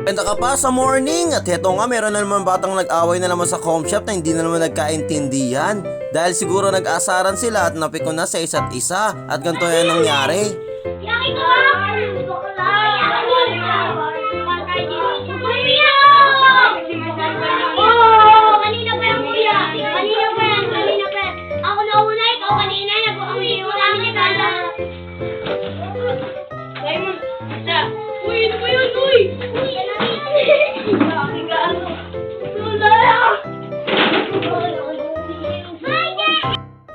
Ganda ka pa sa morning at heto nga meron na naman batang nag-away na naman sa home shop na hindi na naman nagkaintindihan. Dahil siguro nag-asaran sila at napikon na sa isa't isa at ganito yan nangyari.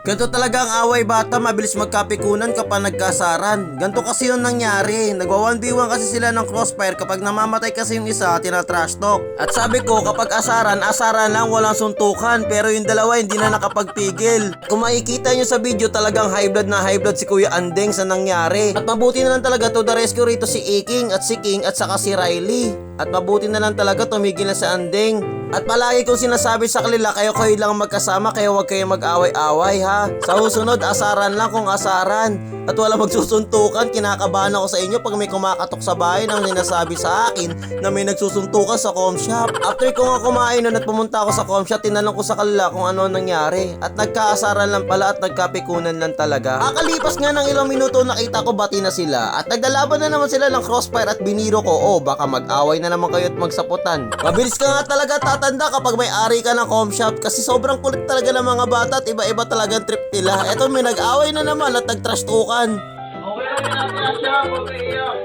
Ganito talaga ang away bata, mabilis magkapikunan kapag nagkasaran. Ganito kasi yung nangyari. Nagwa 1v1 kasi sila ng crossfire kapag namamatay kasi yung isa, tinatrash talk. At sabi ko kapag asaran lang, walang suntukan. Pero yung dalawa hindi na nakapagpigil. Kung makikita nyo sa video talagang high blood si Kuya Andeng sa nangyari. At mabuti na lang talaga to the rescue rito si Iking at si King at saka si Riley. At mabuti na lang talaga tumigil na si Andeng. At palagi kong sinasabi sa kanila, kayo lang magkasama, kaya huwag kayo mag-away-away ha. Sa susunod, asaran lang kung asaran. At wala magsusuntukan, kinakabahan ako sa inyo pag may kumakatok sa bahay nang ninasabi sa akin na may nagsusuntukan sa com shop. After ko nga kumain nun at pumunta ako sa com shop, tinanong ko sa kanila kung ano nangyari. At nagkaasaran lang pala at nagkapikunan lang talaga. Akalipas nga ng ilang minuto, nakita ko bati na sila. At naglalaban na naman sila ng crossfire at biniro ko, baka mag-away na naman kayo at magsaputan. Mabilis ka nga talaga tatanda kapag may ari ka ng com shop kasi sobrang kulit talaga ng mga bata at iba-iba talaga ang trip nila. Eto may nag-away na naman at nag-trash talkan. Okay lang yan natin siya, huwag kayo iyak.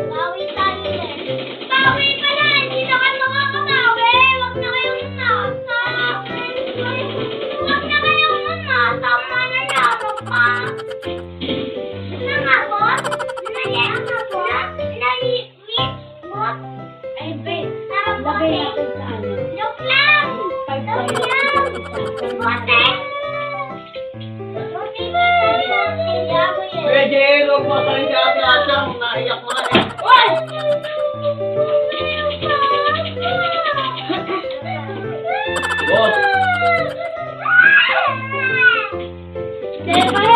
Bawi tayo din. Bawi pa na! Hindi na kayo makakabawi! Huwag na kayong nasa! Huwag na kayong nasa! Manalabog pa! Nangabot? Nangabot? Nalimit? Ay, babe. Lagay natin sa ano? Joke lang! Joke lang! Bote! Pwede, huwag mo sa rin siya siya, naiyak mo na eh. Uy! Boss!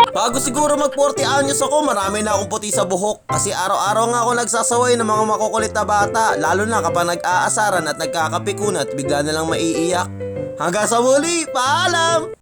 Bago siguro mag 40 anyos ako, marami na akong puti sa buhok. Kasi araw-araw nga ako nagsasaway ng mga makukulit na bata. Lalo na kapag nag-aasaran at nagkakapikunan at bigla na lang maiiyak. Hanggang sa muli, paalam!